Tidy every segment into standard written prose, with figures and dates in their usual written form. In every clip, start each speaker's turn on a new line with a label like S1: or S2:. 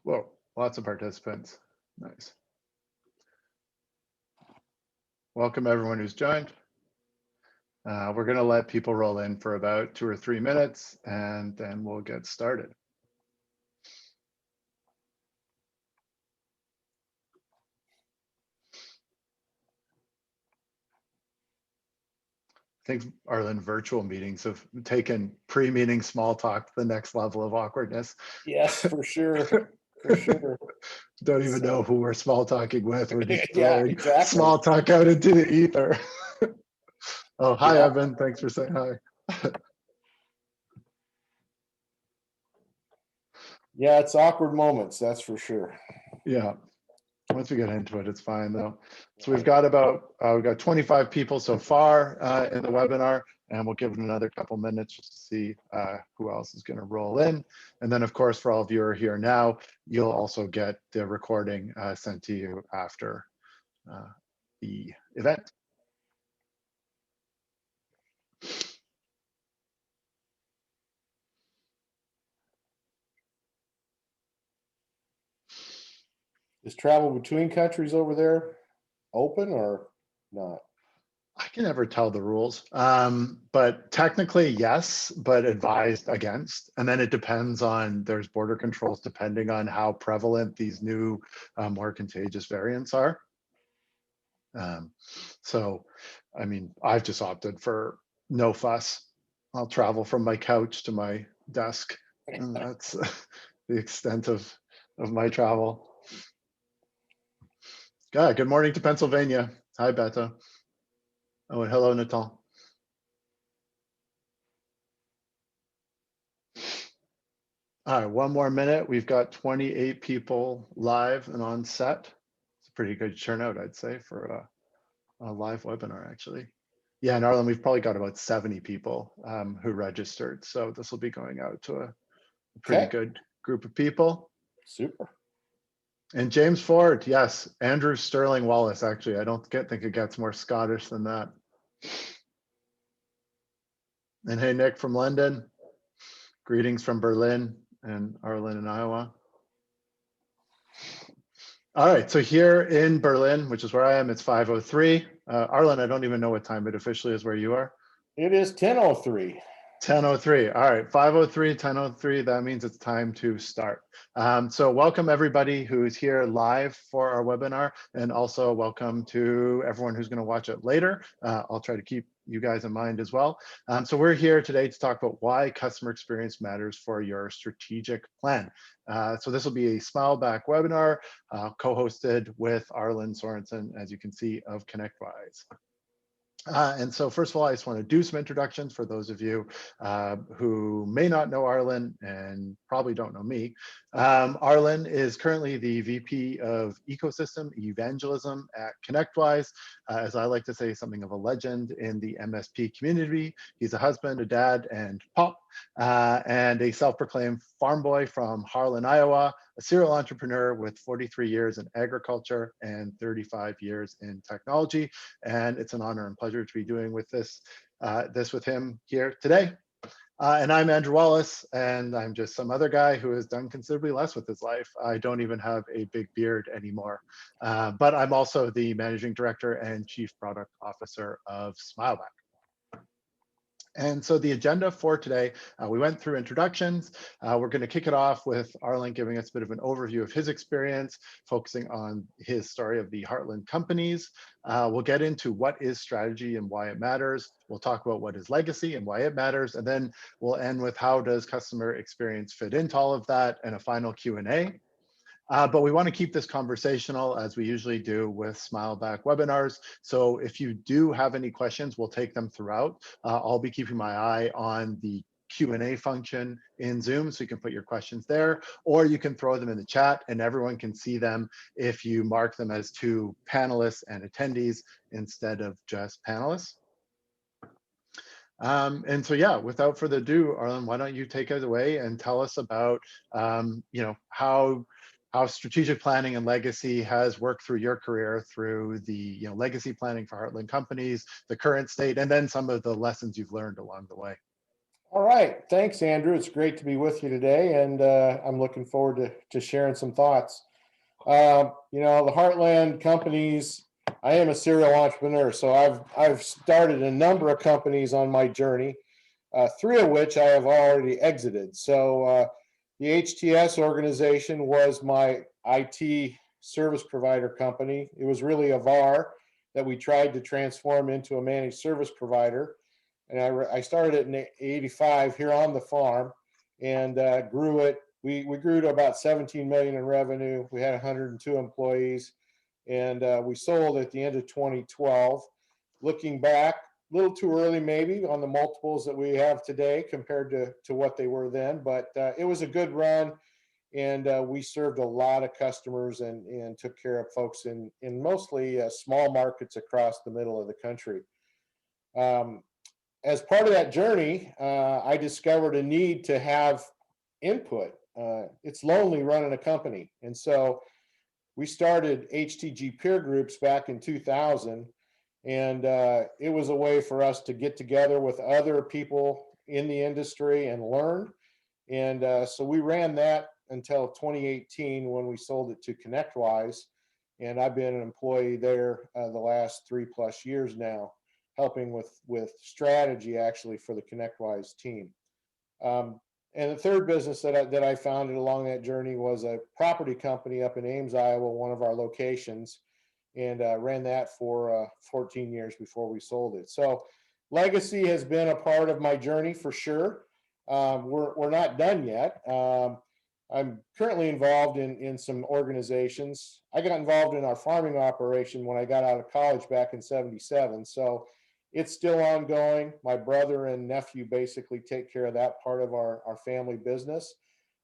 S1: Whoa, lots of participants. Nice. Welcome everyone who's joined. We're going to let people roll in for about 2 or 3 minutes, and then we'll get started. I think, Arlin, virtual meetings have taken pre-meeting small talk to the next level of awkwardness.
S2: Yes, for sure. For sure.
S1: Don't even know who we're small talking with. We're just
S2: Yeah,
S1: throwing
S2: exactly.
S1: small talk out into the ether. Oh, hi,
S2: Yeah.
S1: Evan. Thanks for saying hi.
S2: Yeah, it's awkward moments, that's for sure.
S1: Yeah. Once we get into it, it's fine though. So we've got we've got 25 people so far in the webinar, and we'll give it another couple minutes just to see who else is going to roll in. And then, of course, for all of you who are here now, you'll also get the recording sent to you after the event.
S2: Is travel between countries over there open or not?
S1: I can never tell the rules, but technically yes, but advised against. And then it depends on, there's border controls depending on how prevalent these new, more contagious variants are. So, I mean, I've just opted for no fuss. I'll travel from my couch to my desk, and that's the extent of my travel. Good morning to Pennsylvania. Hi, Beta. Oh, and hello, Natal. All right, one more minute. We've got 28 people live and on set. It's a pretty good turnout, I'd say, for a live webinar, actually. Yeah, in Arlin, we've probably got about 70 people who registered. So this will be going out to a pretty good group of people.
S2: Super.
S1: And James Ford, yes. Andrew Sterling Wallace, actually. I don't think it gets more Scottish than that. And hey, Nick from London. Greetings from Berlin and Arlin in Iowa. All right, so here in Berlin, which is where I am, it's 5:03. Arlin, I don't even know what time it officially is where you are.
S2: It is 10:03.
S1: 10:03. All right, 5:03, 10:03. That means it's time to start. So welcome everybody who's here live for our webinar, and also welcome to everyone who's going to watch it later. I'll try to keep you guys in mind as well. So we're here today to talk about why customer experience matters for your strategic plan. So this will be a Smile Back webinar co-hosted with Arlin Sorensen, as you can see, of ConnectWise. And so first of all, I just want to do some introductions for those of you who may not know Arlin and probably don't know me. Arlin is currently the VP of Ecosystem Evangelism at ConnectWise. As I like to say, something of a legend in the MSP community. He's a husband, a dad, and pop, and a self-proclaimed farm boy from Harlan, Iowa, a serial entrepreneur with 43 years in agriculture and 35 years in technology. And it's an honor and pleasure to be doing with this with him here today. And I'm Andrew Wallace, and I'm just some other guy who has done considerably less with his life. I don't even have a big beard anymore. But I'm also the managing director and chief product officer of SmileBack. And so the agenda for today, we went through introductions. We're going to kick it off with Arlin giving us a bit of an overview of his experience, focusing on his story of the Heartland companies. We'll get into what is strategy and why it matters. We'll talk about what is legacy and why it matters. And then we'll end with how does customer experience fit into all of that, and a final Q&A. But we want to keep this conversational, as we usually do with Smile Back webinars. So if you do have any questions, we'll take them throughout. I'll be keeping my eye on the Q&A function in Zoom, so you can put your questions there, or you can throw them in the chat and everyone can see them if you mark them as two panelists and attendees instead of just panelists. And so, yeah, without further ado, Arlin, why don't you take it away and tell us about, how strategic planning and legacy has worked through your career, through the legacy planning for Heartland companies, the current state, and then some of the lessons you've learned along the way.
S2: All right. Thanks, Andrew. It's great to be with you today, and I'm looking forward to sharing some thoughts. The Heartland companies, I am a serial entrepreneur, so I've started a number of companies on my journey, three of which I have already exited. So the HTS organization was my IT service provider company. It was really a VAR that we tried to transform into a managed service provider. And I started it in '85 here on the farm, and grew it. We grew to about 17 million in revenue. We had 102 employees, and we sold at the end of 2012. Looking back, a little too early maybe on the multiples that we have today compared to what they were then, but it was a good run, and we served a lot of customers and took care of folks in mostly small markets across the middle of the country. Um, as part of that journey, I discovered a need to have input. It's lonely running a company. And so we started HTG peer groups back in 2000. And it was a way for us to get together with other people in the industry and learn. And so we ran that until 2018 when we sold it to ConnectWise. And I've been an employee there the last 3+ years now, helping with strategy actually for the ConnectWise team. And the third business that I founded along that journey was a property company up in Ames, Iowa, one of our locations, and ran that for 14 years before we sold it. So legacy has been a part of my journey for sure. We're not done yet. I'm currently involved in some organizations. I got involved in our farming operation when I got out of college back in '77. So it's still ongoing. My brother and nephew basically take care of that part of our family business.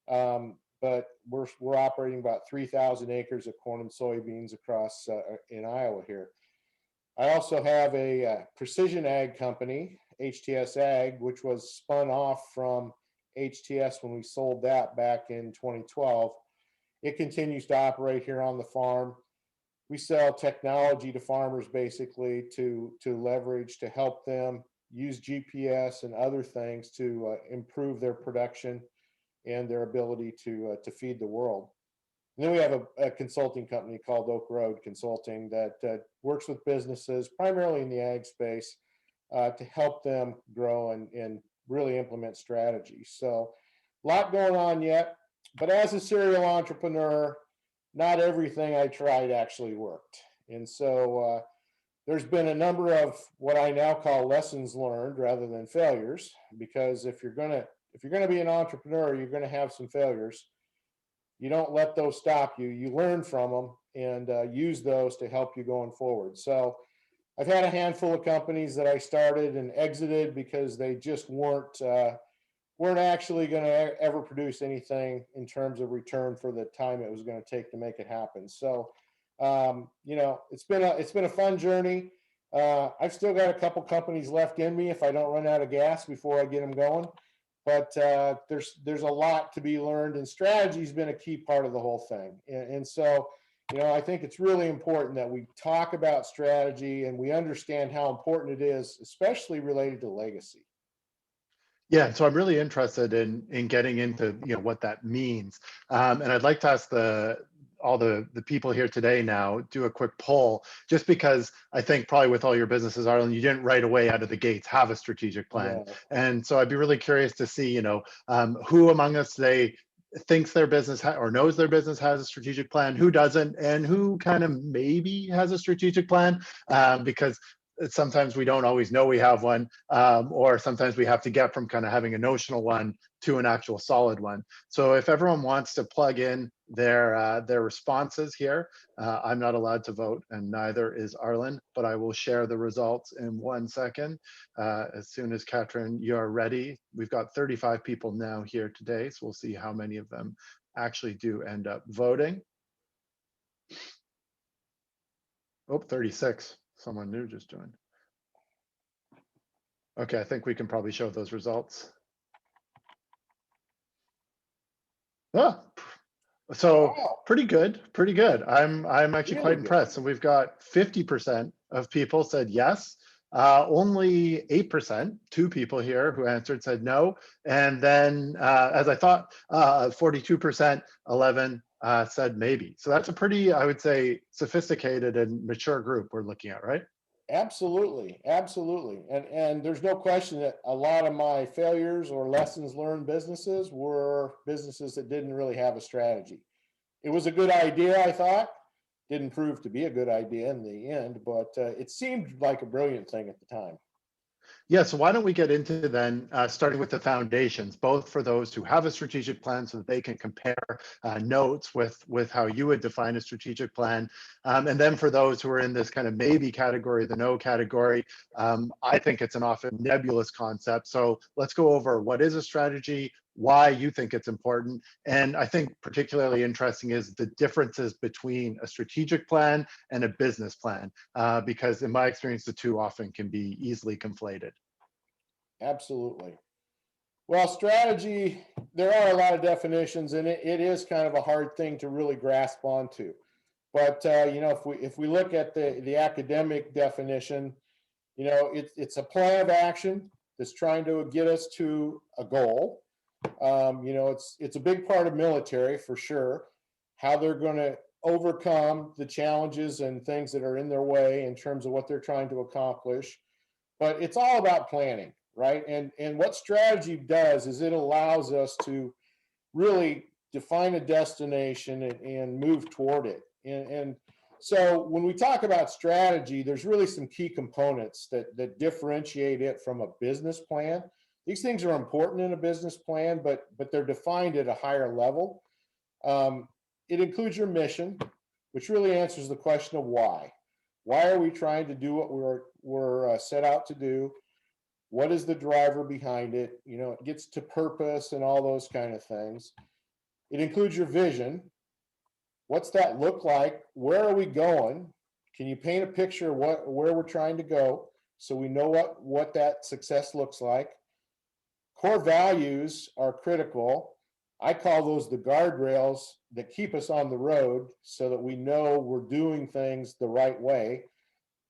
S2: But we're operating about 3,000 acres of corn and soybeans across in Iowa here. I also have a precision ag company, HTS Ag, which was spun off from HTS when we sold that back in 2012. It continues to operate here on the farm. We sell technology to farmers basically to leverage, to help them use GPS and other things to improve their production and their ability to feed the world. And then we have a consulting company called Oak Road Consulting that works with businesses primarily in the ag space to help them grow and really implement strategies. So a lot going on yet, but as a serial entrepreneur, not everything I tried actually worked. And so there's been a number of what I now call lessons learned rather than failures, because if you're gonna be an entrepreneur, you're gonna have some failures. You don't let those stop you. You learn from them and use those to help you going forward. So I've had a handful of companies that I started and exited because they just weren't actually going to ever produce anything in terms of return for the time it was going to take to make it happen. So, it's been a fun journey. I've still got a couple companies left in me if I don't run out of gas before I get them going. But there's a lot to be learned, and strategy has been a key part of the whole thing. And so, I think it's really important that we talk about strategy and we understand how important it is, especially related to legacy.
S1: Yeah, so I'm really interested in getting into what that means, and I'd like to ask all the people here today now do a quick poll, just because I think probably with all your businesses, Arlen, you didn't right away out of the gates have a strategic plan,
S2: Yeah.
S1: and so I'd be really curious to see who among us today thinks their business or knows their business has a strategic plan, who doesn't, and who kind of maybe has a strategic plan, because sometimes we don't always know we have one, or sometimes we have to get from kind of having a notional one to an actual solid one. So if everyone wants to plug in their responses here, I'm not allowed to vote, and neither is Arlen, but I will share the results in 1 second. As soon as Katrin, you're ready. We've got 35 people now here today, so we'll see how many of them actually do end up voting. Oh, 36. Someone new just joined. Okay, I think we can probably show those results. Oh, so
S2: Wow.
S1: pretty good, pretty good. I'm actually
S2: Really
S1: quite
S2: good.
S1: impressed. So we've got 50% of people said yes, Only 8%, two people here who answered said no. And then, as I thought, 42%, 11 said maybe. So that's a pretty, I would say, sophisticated and mature group we're looking at, right?
S2: Absolutely, absolutely. And there's no question that a lot of my failures or lessons learned businesses were businesses that didn't really have a strategy. It was a good idea, I thought. Didn't prove to be a good idea in the end, but it seemed like a brilliant thing at the time.
S1: Yeah, so why don't we get into then, starting with the foundations, both for those who have a strategic plan so that they can compare notes with how you would define a strategic plan. And then for those who are in this kind of maybe category, the no category, I think it's an often nebulous concept. So let's go over what is a strategy, why you think it's important. And I think particularly interesting is the differences between a strategic plan and a business plan, because in my experience, the two often can be easily conflated.
S2: Absolutely. Well, strategy, there are a lot of definitions, and it is kind of a hard thing to really grasp onto. But if we look at the academic definition, it's a plan of action that's trying to get us to a goal. It's a big part of military for sure, how they're going to overcome the challenges and things that are in their way in terms of what they're trying to accomplish. But it's all about planning, right? And what strategy does is it allows us to really define a destination and move toward it. And so when we talk about strategy, there's really some key components that differentiate it from a business plan. These things are important in a business plan, but they're defined at a higher level. It includes your mission, which really answers the question of why. Why are we trying to do what we're set out to do? What is the driver behind it? It gets to purpose and all those kind of things. It includes your vision. What's that look like? Where are we going? Can you paint a picture of where we're trying to go so we know what that success looks like? Core values are critical. I call those the guardrails that keep us on the road so that we know we're doing things the right way.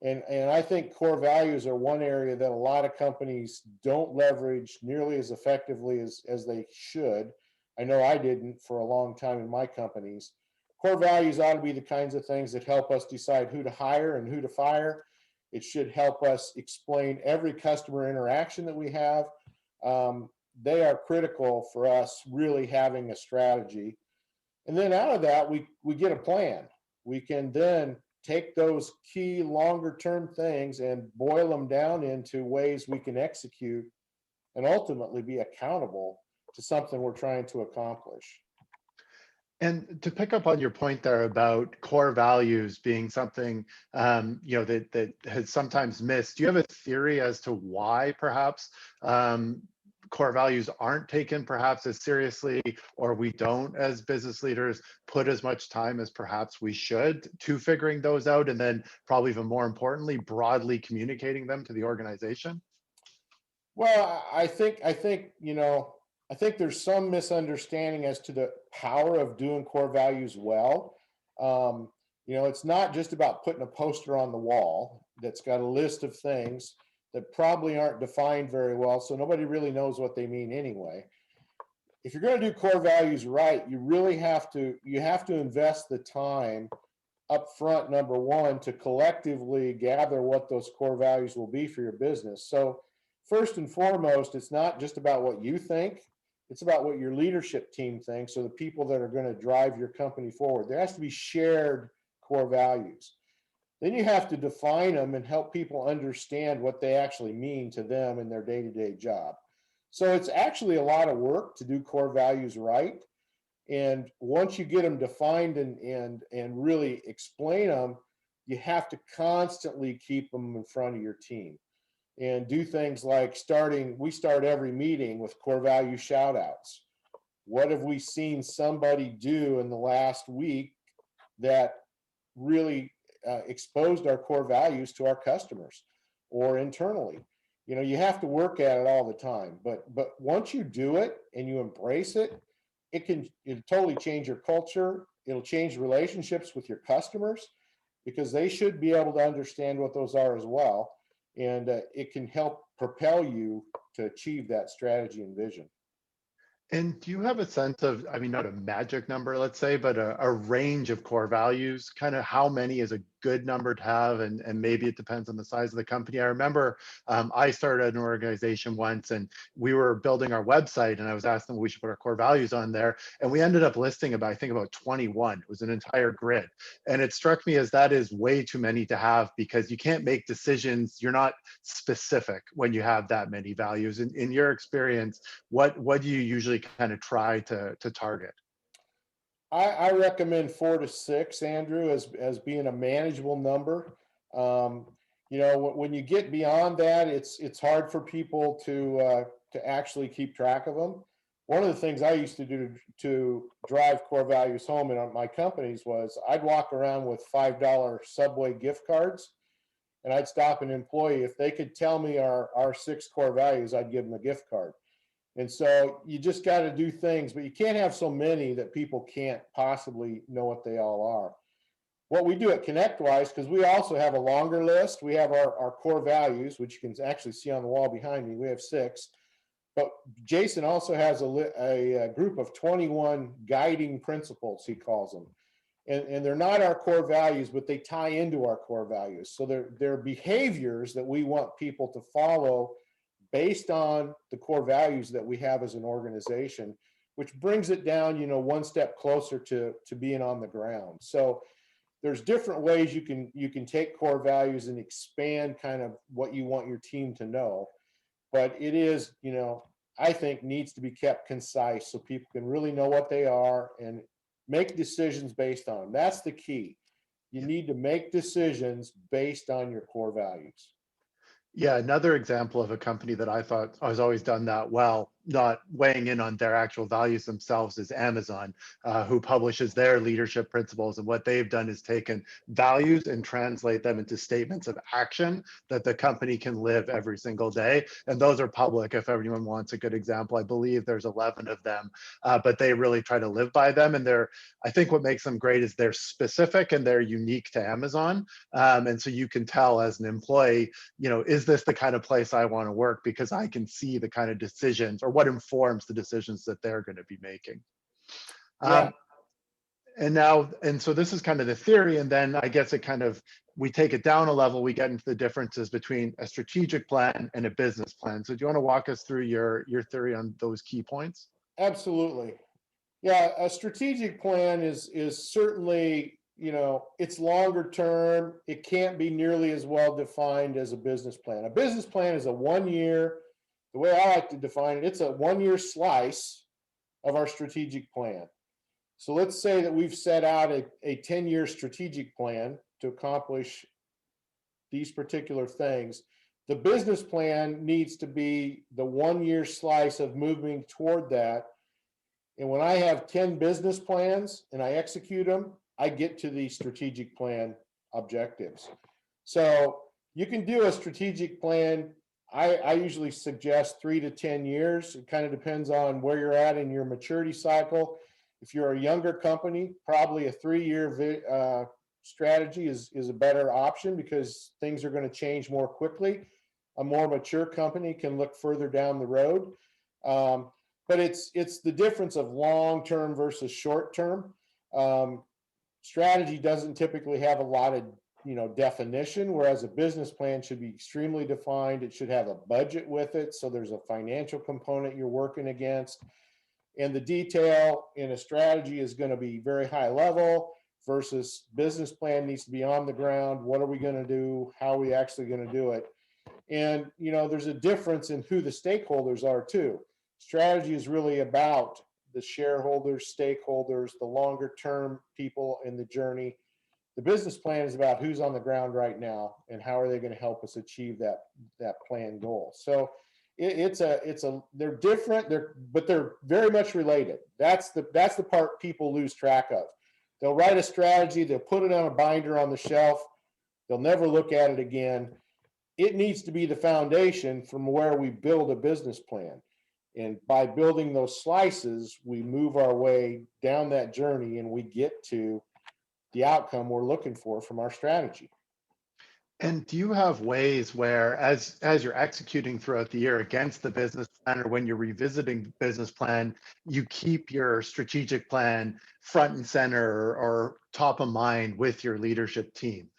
S2: And I think core values are one area that a lot of companies don't leverage nearly as effectively as they should. I know I didn't for a long time in my companies. Core values ought to be the kinds of things that help us decide who to hire and who to fire. It should help us explain every customer interaction that we have. They are critical for us really having a strategy. And then out of that, we get a plan. We can then take those key longer term things and boil them down into ways we can execute and ultimately be accountable to something we're trying to accomplish.
S1: And to pick up on your point there about core values being something that has sometimes missed, do you have a theory as to why perhaps core values aren't taken perhaps as seriously, or we don't as business leaders put as much time as perhaps we should to figuring those out, and then probably even more importantly, broadly communicating them to the organization?
S2: Well, I think there's some misunderstanding as to the power of doing core values well. It's not just about putting a poster on the wall that's got a list of things that probably aren't defined very well, so nobody really knows what they mean anyway. If you're going to do core values right, you really have to invest the time up front, number one, to collectively gather what those core values will be for your business. So first and foremost, it's not just about what you think, it's about what your leadership team thinks, or the people that are going to drive your company forward. There has to be shared core values. Then you have to define them and help people understand what they actually mean to them in their day-to-day job. So it's actually a lot of work to do core values right. And once you get them defined and really explain them, you have to constantly keep them in front of your team and do things like we start every meeting with core value shout outs. What have we seen somebody do in the last week that really exposed our core values to our customers or internally? You have to work at it all the time, but once you do it and you embrace it, it'll totally change your culture. It'll change relationships with your customers because they should be able to understand what those are as well. and it can help propel you to achieve that strategy and vision.
S1: And do you have a sense of, I mean, not a magic number, let's say, but a range of core values, kind of how many is a good number to have? And maybe it depends on the size of the company. I remember I started an organization once and we were building our website and I was asking them we should put our core values on there. And we ended up listing about, I think about 21. It was an entire grid. And it struck me as that is way too many to have because you can't make decisions. You're not specific when you have that many values. In your experience, what do you usually kind of try to target?
S2: I recommend 4 to 6, Andrew, as being a manageable number. When you get beyond that, it's hard for people to actually keep track of them. One of the things I used to do to drive core values home in my companies was I'd walk around with $5 Subway gift cards, and I'd stop an employee. If they could tell me our 6 core values, I'd give them a gift card. And so you just got to do things, but you can't have so many that people can't possibly know what they all are. What we do at ConnectWise, because we also have a longer list, we have our core values, which you can actually see on the wall behind me. We have 6. But Jason also has a group of 21 guiding principles, he calls them. And they're not our core values, but they tie into our core values. So they're behaviors that we want people to follow based on the core values that we have as an organization, which brings it down, one step closer to being on the ground. So there's different ways you can take core values and expand kind of what you want your team to know. But it is, I think needs to be kept concise so people can really know what they are and make decisions based on them. That's the key. You need to make decisions based on your core values.
S1: Yeah, another example of a company that I thought has always done that well, not weighing in on their actual values themselves, is Amazon, who publishes their leadership principles. And what they've done is taken values and translate them into statements of action that the company can live every single day. And those are public if anyone wants a good example. I believe there's 11 of them, but they really try to live by them. And I think what makes them great is they're specific and they're unique to Amazon. And so you can tell as an employee, is this the kind of place I want to work, because I can see the kind of decisions or what informs the decisions that they're going to be making.
S2: Yeah.
S1: And so this is kind of the theory. And then I guess we take it down a level, we get into the differences between a strategic plan and a business plan. So do you want to walk us through your theory on those key points?
S2: Absolutely. Yeah, a strategic plan is certainly, it's longer term. It can't be nearly as well defined as a business plan. A business plan is a 1 year, the way I like to define it, it's a 1 year slice of our strategic plan. So let's say that we've set out a 10-year strategic plan to accomplish these particular things. The business plan needs to be the 1 year slice of moving toward that. And when I have 10 business plans and I execute them, I get to the strategic plan objectives. So you can do a strategic plan. I usually suggest 3 to 10 years. It kind of depends on where you're at in your maturity cycle. If you're a younger company, probably a 3-year strategy is a better option because things are going to change more quickly. A more mature company can look further down the road. But it's the difference of long-term versus short-term. Strategy doesn't typically have a lot of definition, whereas a business plan should be extremely defined. It should have a budget with it, so there's a financial component you're working against. And the detail in a strategy is going to be very high level versus business plan needs to be on the ground. What are we going to do? How are we actually going to do it? And there's a difference in who the stakeholders are too. Strategy is really about the shareholders, stakeholders, the longer term people in the journey. The business plan is about who's on the ground right now and how are they going to help us achieve that plan goal. So they're different, but they're very much related. That's the part people lose track of. They'll write a strategy, they'll put it on a binder on the shelf, they'll never look at it again. It needs to be the foundation from where we build a business plan. And by building those slices, we move our way down that journey and we get to the outcome we're looking for from our strategy.
S1: And do you have ways where, as you're executing throughout the year against the business plan, or when you're revisiting the business plan, you keep your strategic plan front and center, or top of mind with your leadership team,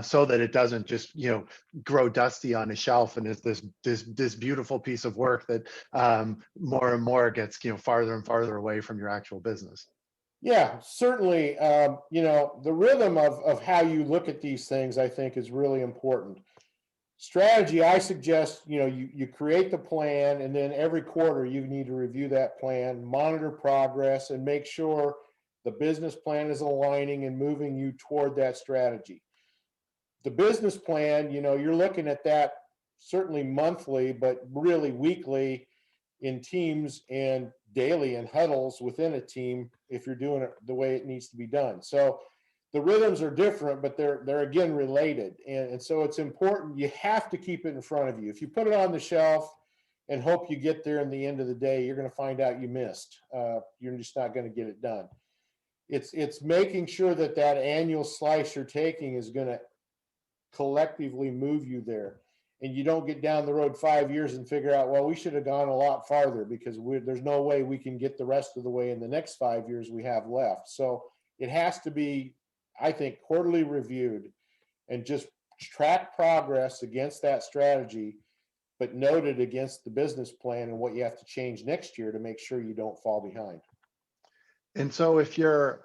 S1: so that it doesn't just grow dusty on a shelf and is this beautiful piece of work that more and more gets farther and farther away from your actual business.
S2: Yeah, certainly. The rhythm of how you look at these things, I think, is really important. Strategy, I suggest, you create the plan, and then every quarter you need to review that plan, monitor progress, and make sure the business plan is aligning and moving you toward that strategy. The business plan, you're looking at that certainly monthly, but really weekly in teams and daily in huddles within a team if you're doing it the way it needs to be done. So the rhythms are different, but they're again related. And so it's important. You have to keep it in front of you. If you put it on the shelf and hope you get there in the end of the day, you're going to find out you missed. You're just not going to get it done. It's making sure that that annual slice you're taking is going to collectively move you there. And you don't get down the road 5 years and figure out, well, we should have gone a lot farther because there's no way we can get the rest of the way in the next 5 years we have left. So it has to be, I think, quarterly reviewed and just track progress against that strategy, but noted against the business plan and what you have to change next year to make sure you don't fall behind.
S1: And so if you're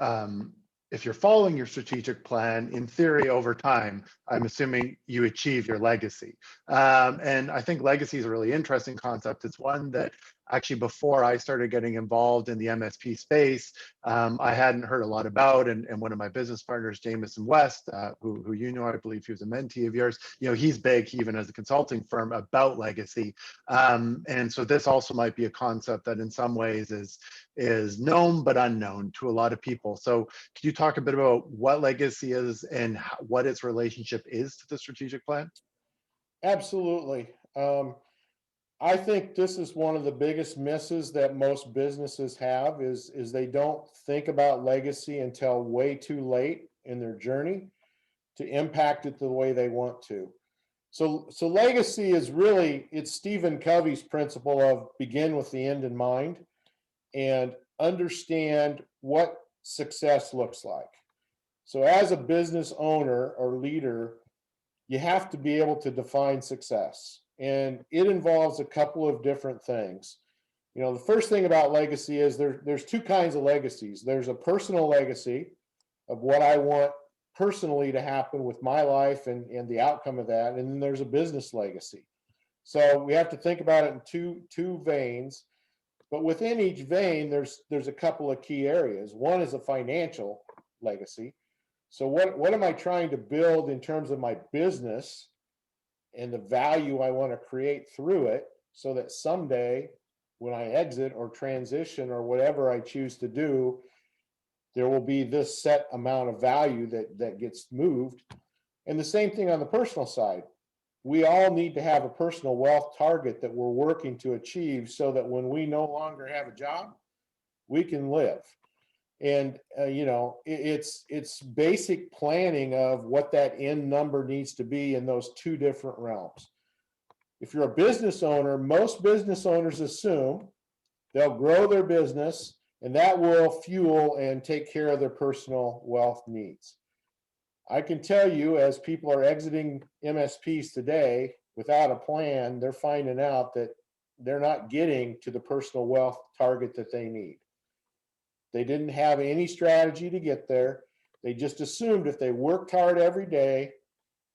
S1: following your strategic plan, in theory, over time, I'm assuming you achieve your legacy. And I think legacy is a really interesting concept. It's one that actually, before I started getting involved in the MSP space, I hadn't heard a lot about. And one of my business partners, Jameson West, who I believe he was a mentee of yours, he's big, even as a consulting firm, about legacy. And so this also might be a concept that in some ways is known but unknown to a lot of people. So could you talk a bit about what legacy is and what its relationship is to the strategic plan?
S2: Absolutely. I think this is one of the biggest misses that most businesses have is they don't think about legacy until way too late in their journey to impact it the way they want to. So legacy is really, it's Stephen Covey's principle of begin with the end in mind and understand what success looks like. So as a business owner or leader, you have to be able to define success. And it involves a couple of different things. The first thing about legacy is there's two kinds of legacies. There's a personal legacy of what I want personally to happen with my life and the outcome of that. And then there's a business legacy. So we have to think about it in two veins. But within each vein, there's a couple of key areas. One is a financial legacy. So what am I trying to build in terms of my business and the value I want to create through it so that someday when I exit or transition or whatever I choose to do, there will be this set amount of value that gets moved. And the same thing on the personal side. We all need to have a personal wealth target that we're working to achieve so that when we no longer have a job, we can live. And it's basic planning of what that end number needs to be in those two different realms. If you're a business owner, most business owners assume they'll grow their business and that will fuel and take care of their personal wealth needs. I can tell you, as people are exiting MSPs today without a plan, they're finding out that they're not getting to the personal wealth target that they need. They didn't have any strategy to get there. They just assumed if they worked hard every day,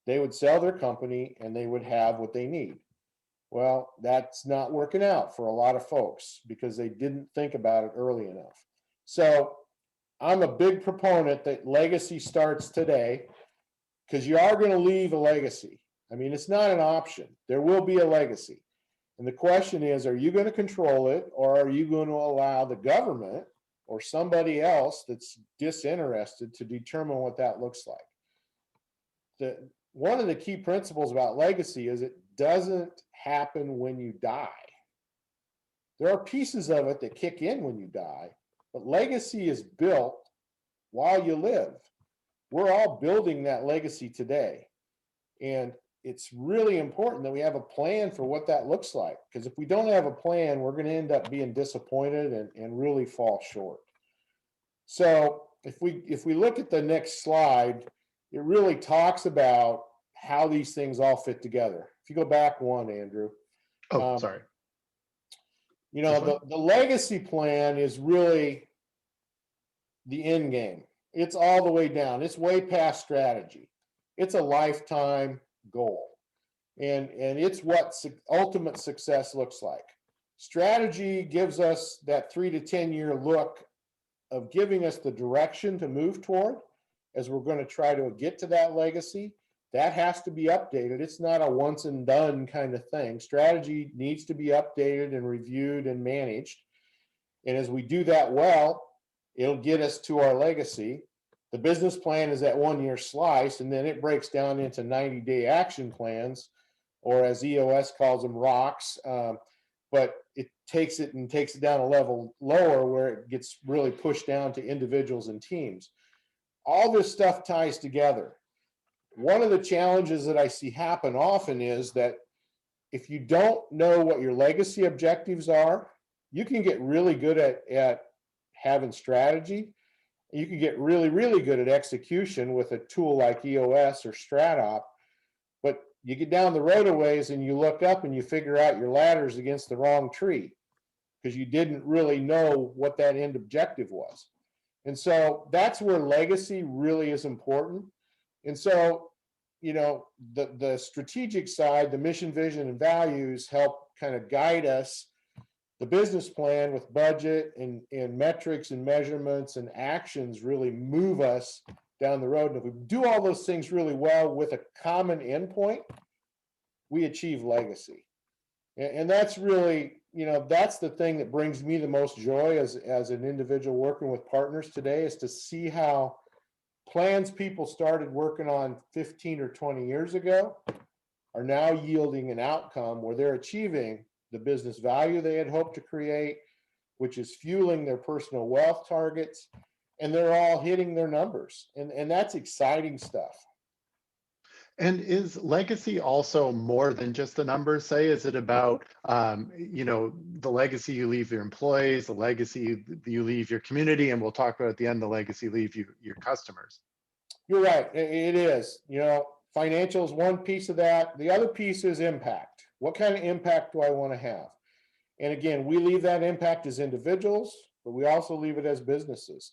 S2: they would sell their company and they would have what they need. Well, that's not working out for a lot of folks because they didn't think about it early enough. So I'm a big proponent that legacy starts today because you are going to leave a legacy. I mean, it's not an option. There will be a legacy. And the question is, are you going to control it or are you going to allow the government or somebody else that's disinterested to determine what that looks like? One of the key principles about legacy is it doesn't happen when you die. There are pieces of it that kick in when you die, but legacy is built while you live. We're all building that legacy today. And it's really important that we have a plan for what that looks like. Because if we don't have a plan, we're going to end up being disappointed and really fall short. So if we look at the next slide, it really talks about how these things all fit together. If you go back one, Andrew.
S1: Oh, sorry.
S2: The legacy plan is really the end game. It's all the way down. It's way past strategy. It's a lifetime goal. And it's what ultimate success looks like. Strategy gives us that 3 to 10 year look of giving us the direction to move toward as we're going to try to get to that legacy. That has to be updated. It's not a once and done kind of thing. Strategy needs to be updated and reviewed and managed. And as we do that well, it'll get us to our legacy. The business plan is that 1 year slice, and then it breaks down into 90-day action plans, or as EOS calls them, rocks. But it takes it down a level lower where it gets really pushed down to individuals and teams. All this stuff ties together. One of the challenges that I see happen often is that if you don't know what your legacy objectives are, you can get really good at having strategy. You can get really, really good at execution with a tool like EOS or StratOp. But you get down the road a ways and you look up and you figure out your ladder's against the wrong tree because you didn't really know what that end objective was. And so that's where legacy really is important. And so, the strategic side, the mission, vision, and values help kind of guide us. The business plan with budget and metrics and measurements and actions really move us down the road. And if we do all those things really well with a common endpoint, we achieve legacy. And that's really, that's the thing that brings me the most joy as an individual working with partners today, is to see how plans people started working on 15 or 20 years ago are now yielding an outcome where they're achieving the business value they had hoped to create, which is fueling their personal wealth targets, and they're all hitting their numbers. And that's exciting stuff.
S1: And is legacy also more than just the numbers? Say, is it about the legacy you leave your employees, the legacy you leave your community, and we'll talk about at the end the legacy you leave your customers?
S2: You're right. It is. Financial is one piece of that. The other piece is impact. What kind of impact do I want to have? And again, we leave that impact as individuals, but we also leave it as businesses.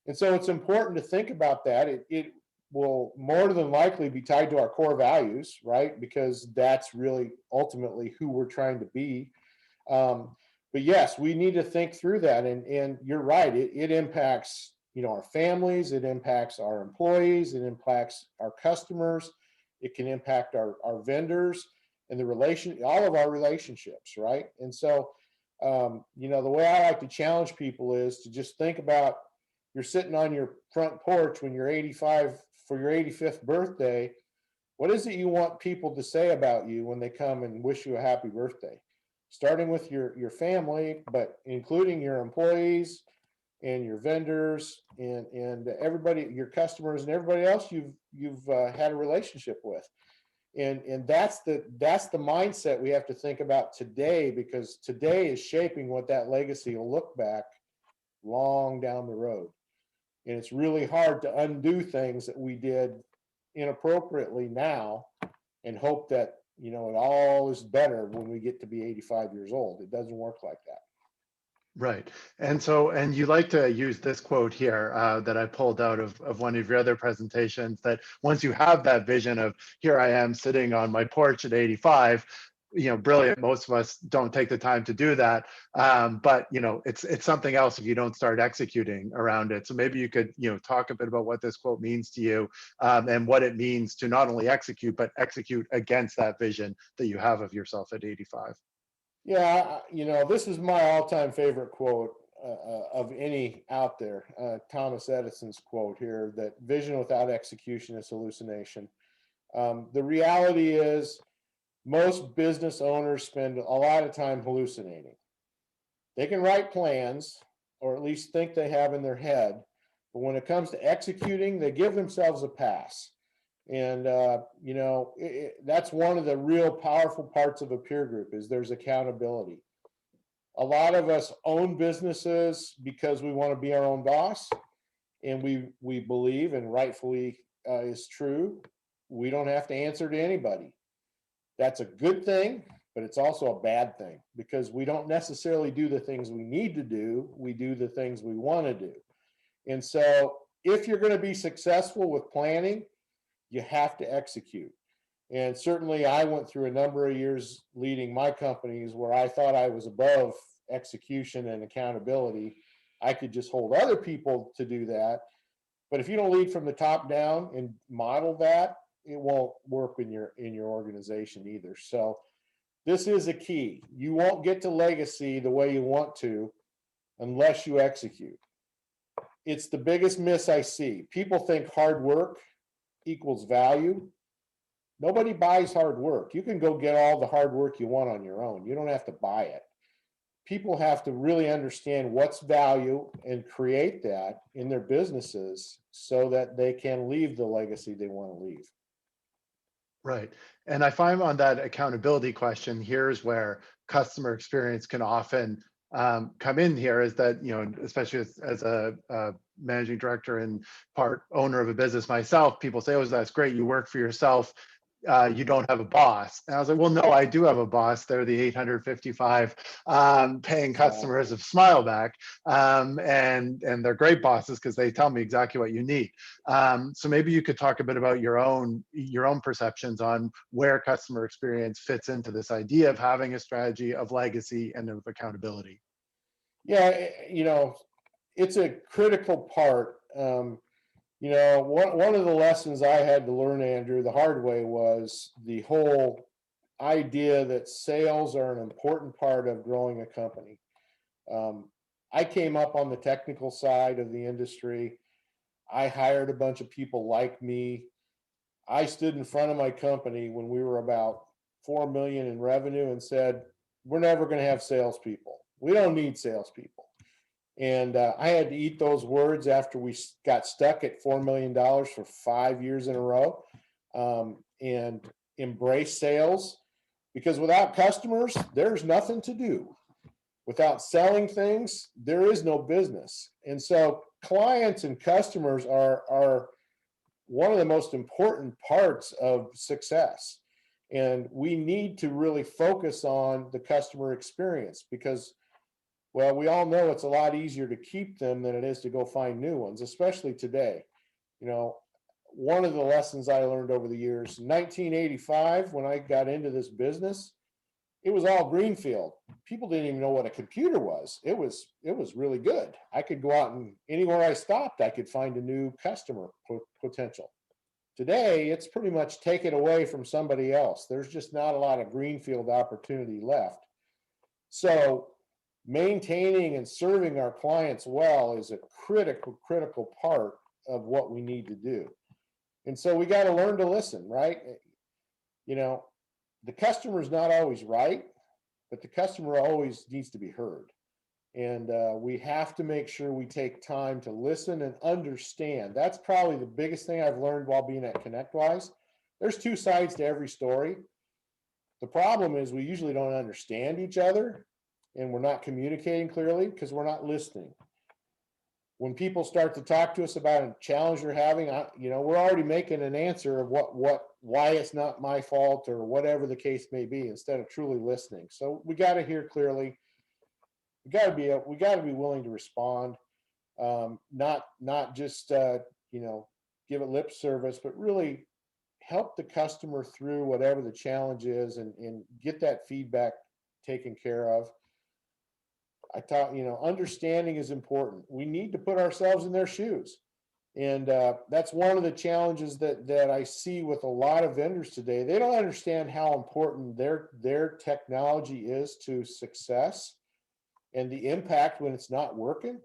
S2: And so it's important to think about that. It will more than likely be tied to our core values, right? Because that's really ultimately who we're trying to be. But yes, we need to think through that. And you're right. It impacts, our families. It impacts our employees. It impacts our customers. It can impact our vendors and all of our relationships, right? And so, the way I like to challenge people is to just think about, you're sitting on your front porch when you're 85 for your 85th birthday. What is it you want people to say about you when they come and wish you a happy birthday? Starting with your family, but including your employees and your vendors and everybody, your customers and everybody else you've had a relationship with. And that's the mindset we have to think about today, because today is shaping what that legacy will look back long down the road. And it's really hard to undo things that we did inappropriately now and hope that, it all is better when we get to be 85 years old. It doesn't work like that.
S1: Right. And you like to use this quote here that I pulled out of one of your other presentations, that once you have that vision of, here I am sitting on my porch at 85, brilliant. Most of us don't take the time to do that. But it's something else if you don't start executing around it. So maybe you could, talk a bit about what this quote means to you, and what it means to not only execute, but execute against that vision that you have of yourself at 85.
S2: Yeah, this is my all-time favorite quote of any out there. Thomas Edison's quote here, that vision without execution is hallucination. The reality is, most business owners spend a lot of time hallucinating. They can write plans, or at least think they have in their head, but when it comes to executing, they give themselves a pass. And, that's one of the real powerful parts of a peer group is there's accountability. A lot of us own businesses because we want to be our own boss, and we believe, and rightfully is true, we don't have to answer to anybody. That's a good thing, but it's also a bad thing because we don't necessarily do the things we need to do. We do the things we want to do. And so if you're going to be successful with planning, you have to execute. And certainly I went through a number of years leading my companies where I thought I was above execution and accountability. I could just hold other people to do that. But if you don't lead from the top down and model that, it won't work in your organization either. So this is a key. You won't get to legacy the way you want to unless you execute. It's the biggest miss I see. People think hard work equals value. Nobody buys hard work. You can go get all the hard work you want on your own. You don't have to buy it. People have to really understand what's value and create that in their businesses so that they can leave the legacy they want to leave.
S1: Right. And I find on that accountability question, here's where customer experience can often come in here is that, especially as a managing director and part owner of a business myself, people say, oh, that's great. You work for yourself. You don't have a boss. And I was like, well, no, I do have a boss. They're the 855 paying customers of Smileback. And they're great bosses because they tell me exactly what you need. So maybe you could talk a bit about your own perceptions on where customer experience fits into this idea of having a strategy of legacy and of accountability.
S2: Yeah, it's a critical part. One of the lessons I had to learn, Andrew, the hard way was the whole idea that sales are an important part of growing a company. I came up on the technical side of the industry. I hired a bunch of people like me. I stood in front of my company when we were about 4 million in revenue and said, we're never going to have salespeople. We don't need salespeople. And I had to eat those words after we got stuck at $4 million for 5 years in a row, and embrace sales, because without customers, there's nothing to do. Without selling things, there is no business. And so clients and customers are one of the most important parts of success. And we need to really focus on the customer experience because, well, we all know it's a lot easier to keep them than it is to go find new ones, especially today. One of the lessons I learned over the years, 1985, when I got into this business, it was all greenfield. People didn't even know what a computer was. It was really good. I could go out and anywhere I stopped, I could find a new customer potential. Today, it's pretty much taken away from somebody else. There's just not a lot of greenfield opportunity left. So maintaining and serving our clients well is a critical part of what we need to do. And so we got to learn to listen, right? The customer is not always right, but the customer always needs to be heard. And we have to make sure we take time to listen and understand. That's probably the biggest thing I've learned while being at ConnectWise. There's two sides to every story. The problem is we usually don't understand each other, and we're not communicating clearly because we're not listening. When people start to talk to us about a challenge they're having, we're already making an answer of why it's not my fault or whatever the case may be, instead of truly listening. So we got to hear clearly. We got to be willing to respond, not just give it lip service, but really help the customer through whatever the challenge is and get that feedback taken care of. I thought, understanding is important. We need to put ourselves in their shoes. And that's one of the challenges that I see with a lot of vendors today. They don't understand how important their technology is to success and the impact when it's not working.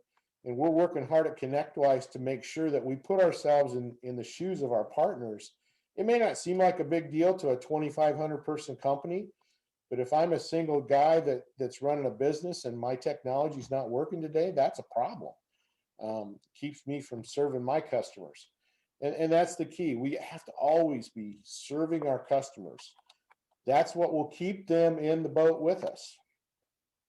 S2: And we're working hard at ConnectWise to make sure that we put ourselves in the shoes of our partners. It may not seem like a big deal to a 2,500 person company, but if I'm a single guy that's running a business and my technology is not working today, that's a problem. Keeps me from serving my customers. And that's the key. We have to always be serving our customers. That's what will keep them in the boat with us.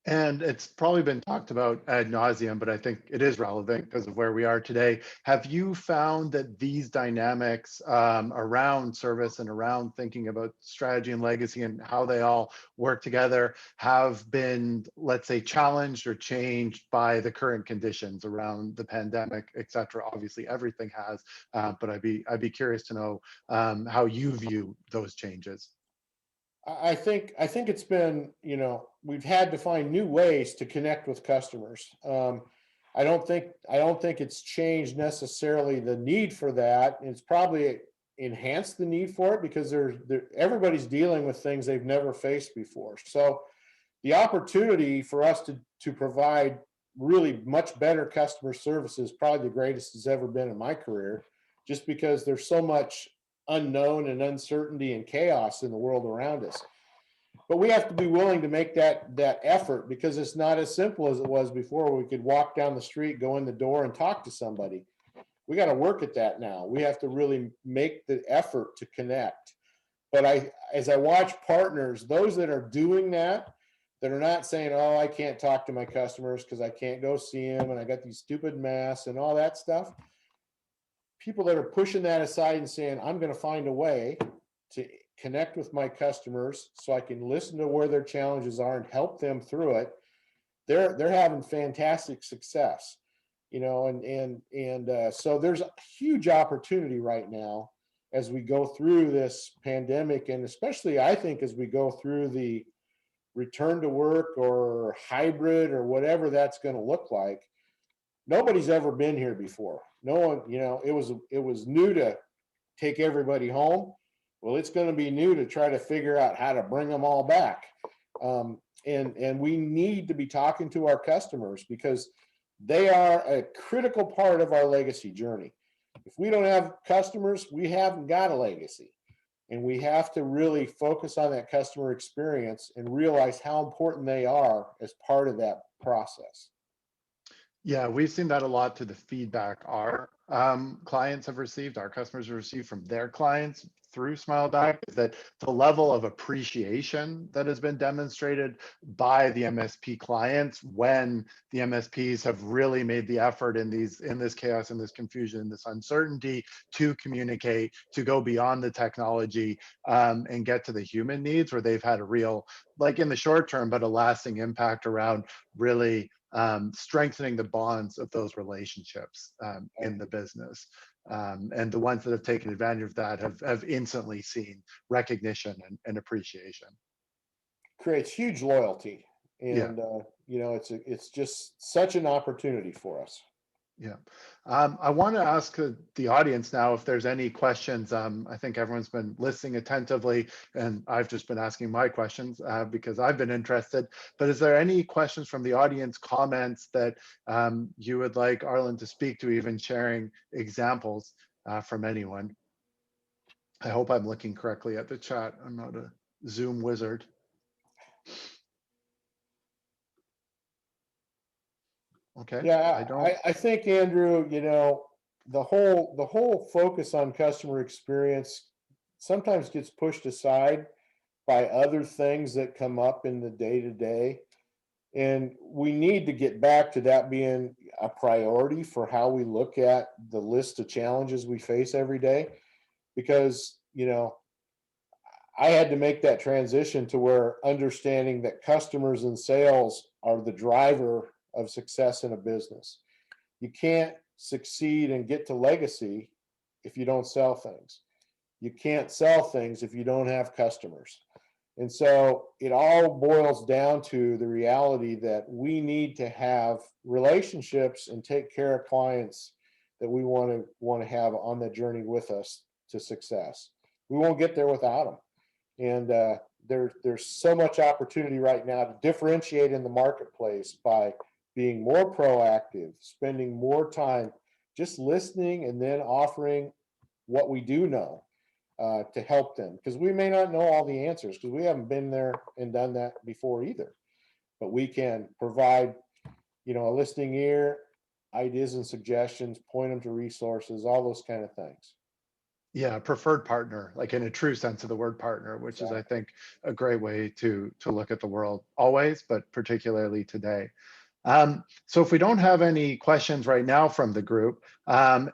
S1: And it's probably been talked about ad nauseum, but I think it is relevant because of where we are today. Have you found that these dynamics around service and around thinking about strategy and legacy and how they all work together have been, let's say, challenged or changed by the current conditions around the pandemic, et cetera? Obviously, everything has, but I'd be curious to know how you view those changes.
S2: I think it's been, we've had to find new ways to connect with customers. I don't think it's changed necessarily the need for that. It's probably enhanced the need for it because everybody's dealing with things they've never faced before. So the opportunity for us to provide really much better customer service is probably the greatest it's ever been in my career, just because there's so much unknown and uncertainty and chaos in the world around us. But we have to be willing to make that effort, because it's not as simple as it was before, where we could walk down the street, go in the door and talk to somebody. We got to work at that now. We have to really make the effort to connect. But as I watch partners, those that are doing that are not saying, oh, I can't talk to my customers because I can't go see them and I got these stupid masks and all that stuff. People that are pushing that aside and saying, I'm going to find a way to connect with my customers so I can listen to where their challenges are and help them through it. They're having fantastic success, so there's a huge opportunity right now as we go through this pandemic, and especially I think as we go through the return to work or hybrid or whatever that's going to look like. Nobody's ever been here before. No one, it was new to take everybody home. Well, it's going to be new to try to figure out how to bring them all back. And we need to be talking to our customers because they are a critical part of our legacy journey. If we don't have customers, we haven't got a legacy. And we have to really focus on that customer experience and realize how important they are as part of that process.
S1: Yeah, we've seen that a lot to the feedback our clients have received, our customers have received from their clients through Smile Back, is that the level of appreciation that has been demonstrated by the MSP clients when the MSPs have really made the effort in this chaos, in this confusion, in this uncertainty to communicate, to go beyond the technology and get to the human needs, where they've had a real, like in the short term, but a lasting impact around really strengthening the bonds of those relationships in the business. And the ones that have taken advantage of that have instantly seen recognition and appreciation.
S2: Creates huge loyalty. And,
S1: yeah.
S2: It's just such an opportunity for us.
S1: Yeah. I want to ask the audience now if there's any questions. I think everyone's been listening attentively, and I've just been asking my questions because I've been interested. But is there any questions from the audience, comments that you would like Arlin to speak to, even sharing examples from anyone? I hope I'm looking correctly at the chat. I'm not a Zoom wizard. Okay.
S2: Yeah, I think, Andrew, the whole focus on customer experience sometimes gets pushed aside by other things that come up in the day to day. And we need to get back to that being a priority for how we look at the list of challenges we face every day. Because, I had to make that transition to where understanding that customers and sales are the driver of success in a business. You can't succeed and get to legacy if you don't sell things. You can't sell things if you don't have customers. And so it all boils down to the reality that we need to have relationships and take care of clients that we want to have on the journey with us to success. We won't get there without them. And there's so much opportunity right now to differentiate in the marketplace by being more proactive, spending more time just listening, and then offering what we do know to help them. Because we may not know all the answers because we haven't been there and done that before either. But we can provide, a listening ear, ideas and suggestions, point them to resources, all those kind of things.
S1: Yeah, preferred partner, like in a true sense of the word partner, which is, I think, a great way to look at the world always, but particularly today. So if we don't have any questions right now from the group, Arlen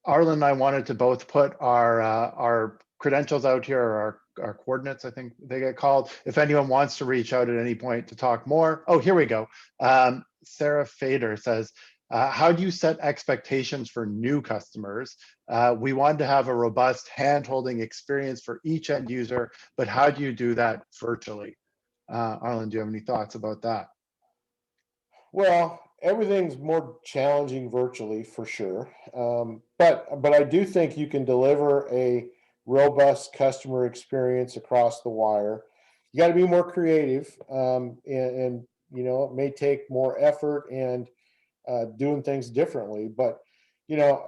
S1: and I wanted to both put our credentials out here, or our coordinates, I think they get called. If anyone wants to reach out at any point to talk more. Oh, here we go. Sarah Fader says, how do you set expectations for new customers? We want to have a robust hand-holding experience for each end user, but how do you do that virtually? Arlen, do you have any thoughts about that?
S2: Well, everything's more challenging virtually for sure. But I do think you can deliver a robust customer experience across the wire. You got to be more creative, and it may take more effort and doing things differently. But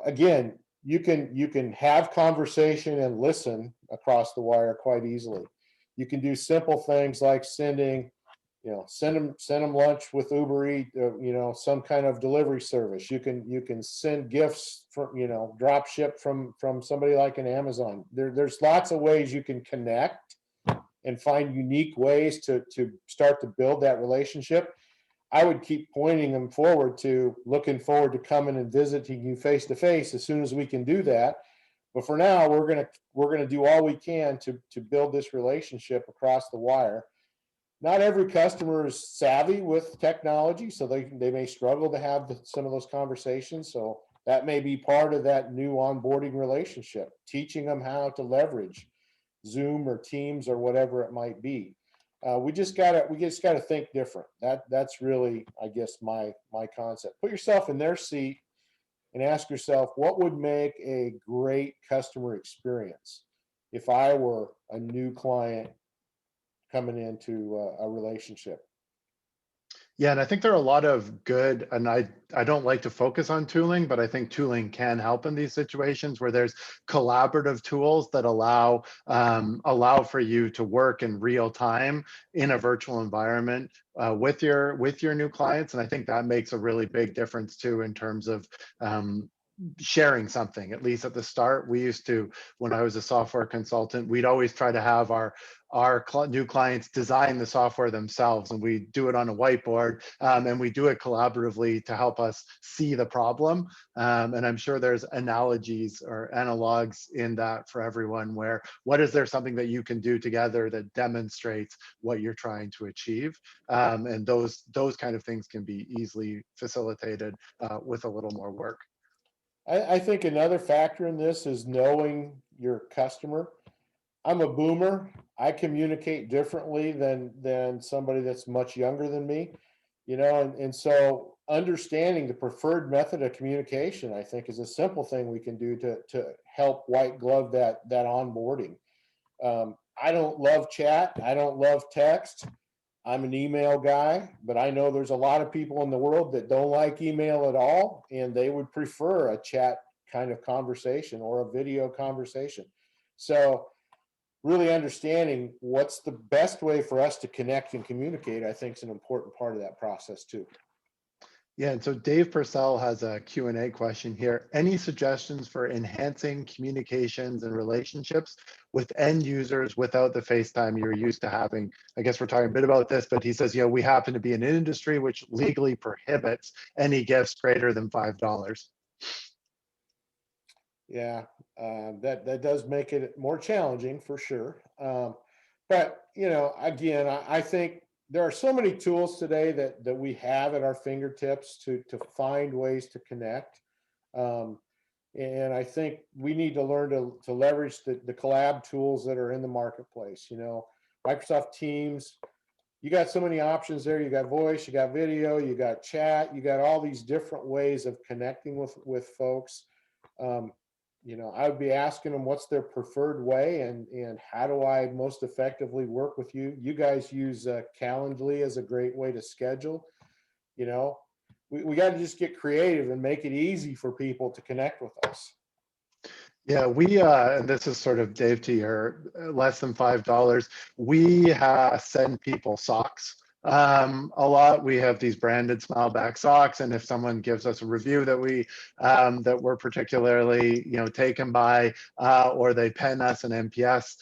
S2: again, you can have conversation and listen across the wire quite easily. You can do simple things like send them lunch with Uber Eat, some kind of delivery service. You can send gifts from, drop ship from somebody like an Amazon. There's lots of ways you can connect and find unique ways to start to build that relationship. I would keep pointing them forward to looking forward to coming and visiting you face to face as soon as we can do that. But for now, we're gonna do all we can to build this relationship across the wire. Not every customer is savvy with technology, so they may struggle to have some of those conversations. So that may be part of that new onboarding relationship, teaching them how to leverage Zoom or Teams or whatever it might be. We just gotta think different. That's really, I guess, my concept. Put yourself in their seat and ask yourself, what would make a great customer experience if I were a new client coming into a relationship?
S1: Yeah, and I think there are a lot of good, and I don't like to focus on tooling, but I think tooling can help in these situations where there's collaborative tools that allow for you to work in real time in a virtual environment with your new clients, and I think that makes a really big difference too in terms of sharing something. At least at the start, we used to, when I was a software consultant, we'd always try to have our new clients design the software themselves, and we do it on a whiteboard, and we do it collaboratively to help us see the problem. And I'm sure there's analogies or analogs in that for everyone, where what is there something that you can do together that demonstrates what you're trying to achieve, and those kind of things can be easily facilitated with a little more work.
S2: I think another factor in this is knowing your customer. I'm a boomer. I communicate differently than somebody that's much younger than me, and so understanding the preferred method of communication, I think, is a simple thing we can do to help white glove that onboarding. I don't love chat. I don't love text. I'm an email guy, but I know there's a lot of people in the world that don't like email at all, and they would prefer a chat kind of conversation or a video conversation. So really understanding what's the best way for us to connect and communicate, I think, is an important part of that process too.
S1: Yeah, and so Dave Purcell has a Q&A question here. Any suggestions for enhancing communications and relationships with end users without the FaceTime you're used to having? I guess we're talking a bit about this, but he says, we happen to be in an industry which legally prohibits any gifts greater than $5.
S2: Yeah, that does make it more challenging for sure. But again, I think there are so many tools today that we have at our fingertips to find ways to connect. Um, and I think we need to learn to leverage the collab tools that are in the marketplace. Microsoft Teams. You got so many options there. You got voice, you got video, you got chat, you got all these different ways of connecting with folks. Um, I would be asking them what's their preferred way, and how do I most effectively work with you. You guys use Calendly as a great way to schedule. You know, we got to just get creative and make it easy for people to connect with us.
S1: Yeah, and this is sort of Dave to your less than $5. We send people socks a lot. We have these branded Smileback socks, and if someone gives us a review that we're particularly taken by, or they pen us an NPS,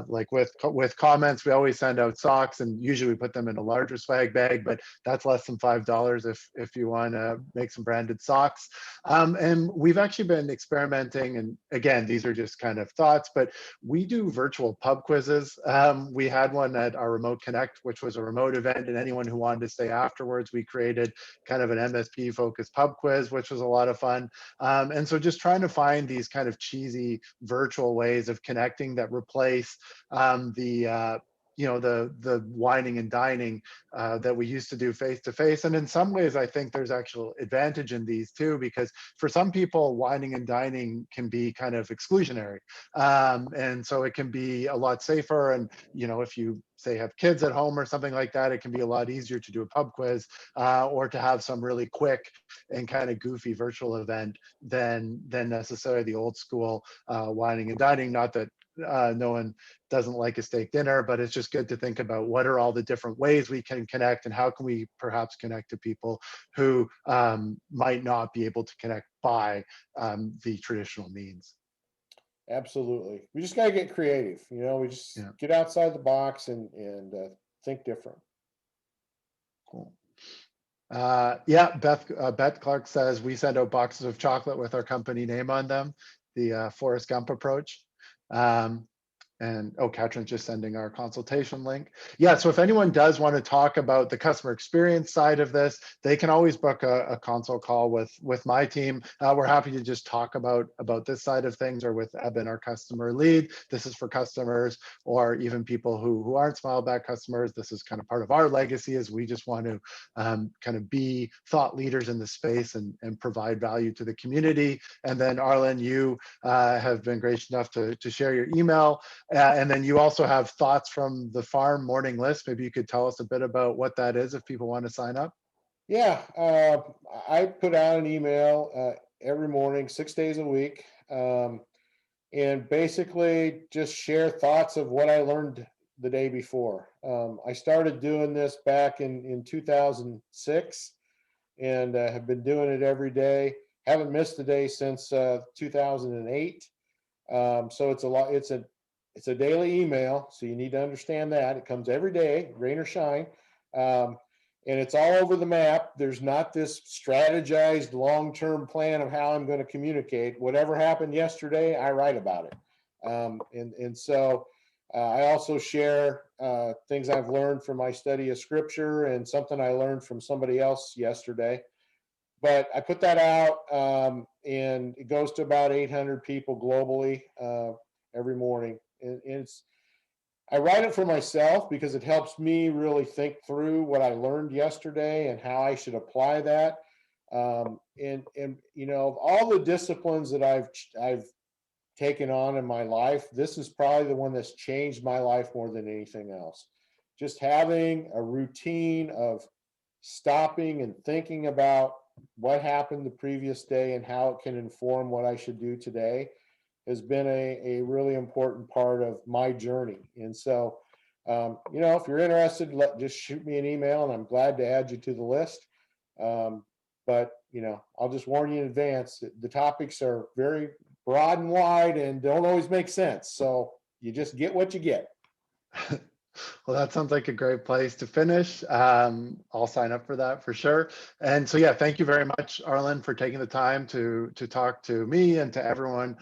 S1: like with comments, we always send out socks, and usually we put them in a larger swag bag, but that's less than $5 if you want to make some branded socks. And we've actually been experimenting, and again, these are just kind of thoughts, but we do virtual pub quizzes. We had one at our Remote Connect, which was a remote event, and anyone who wanted to stay afterwards, we created kind of an MSP focused pub quiz, which was a lot of fun. And so just trying to find these kind of cheesy virtual ways of connecting that replace the whining and dining that we used to do face to face. And in some ways, I think there's actual advantage in these too, because for some people, whining and dining can be kind of exclusionary. And so it can be a lot safer. And, if you say have kids at home or something like that, it can be a lot easier to do a pub quiz or to have some really quick and kind of goofy virtual event than necessarily the old school whining and dining. Not that no one doesn't like a steak dinner, but it's just good to think about what are all the different ways we can connect, and how can we perhaps connect to people who might not be able to connect by the traditional means.
S2: Absolutely. We just got to get creative. We just
S1: Yeah,
S2: get outside the box and think different.
S1: cool. Yeah, Beth Clark says we send out boxes of chocolate with our company name on them, the Forrest Gump approach. And Katrina's just sending our consultation link. Yeah, so if anyone does want to talk about the customer experience side of this, they can always book a consult call with my team. We're happy to just talk about this side of things, or with Eben, our customer lead. This is for customers, or even people who aren't Smileback customers. This is kind of part of our legacy, is we just want to kind of be thought leaders in the space and provide value to the community. And then Arlin, you have been gracious enough to share your email. And then you also have thoughts from the farm morning list. Maybe you could tell us a bit about what that is if people want to sign up.
S2: Yeah, I put out an email every morning, 6 days a week, and basically just share thoughts of what I learned the day before. I started doing this back in 2006, and have been doing it every day. Haven't missed a day since 2008. So it's a lot. It's a daily email, so you need to understand that it comes every day, rain or shine, um, and it's all over the map. There's not this strategized long-term plan of how I'm going to communicate. Whatever happened yesterday, I write about it, and so I also share things I've learned from my study of scripture and something I learned from somebody else yesterday. But I put that out, and it goes to about 800 people globally every morning. And I write it for myself because it helps me really think through what I learned yesterday and how I should apply that. And of all the disciplines that I've taken on in my life, this is probably the one that's changed my life more than anything else. Just having a routine of stopping and thinking about what happened the previous day and how it can inform what I should do today has been a really important part of my journey. And so, if you're interested, just shoot me an email, and I'm glad to add you to the list. But I'll just warn you in advance, the topics are very broad and wide and don't always make sense. So you just get what you get.
S1: Well, that sounds like a great place to finish. I'll sign up for that for sure. And so, yeah, thank you very much, Arlin, for taking the time to talk to me and to everyone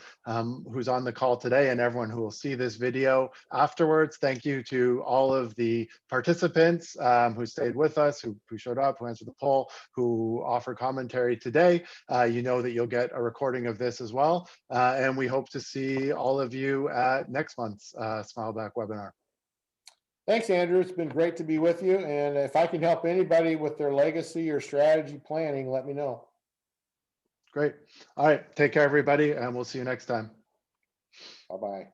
S1: who's on the call today, and everyone who will see this video afterwards. Thank you to all of the participants who stayed with us, who showed up, who answered the poll, who offered commentary today. You know that you'll get a recording of this as well. And we hope to see all of you at next month's Smileback webinar.
S2: Thanks, Andrew. It's been great to be with you. And if I can help anybody with their legacy or strategy planning, let me know.
S1: Great. All right. Take care, everybody, and we'll see you next time.
S2: Bye-bye.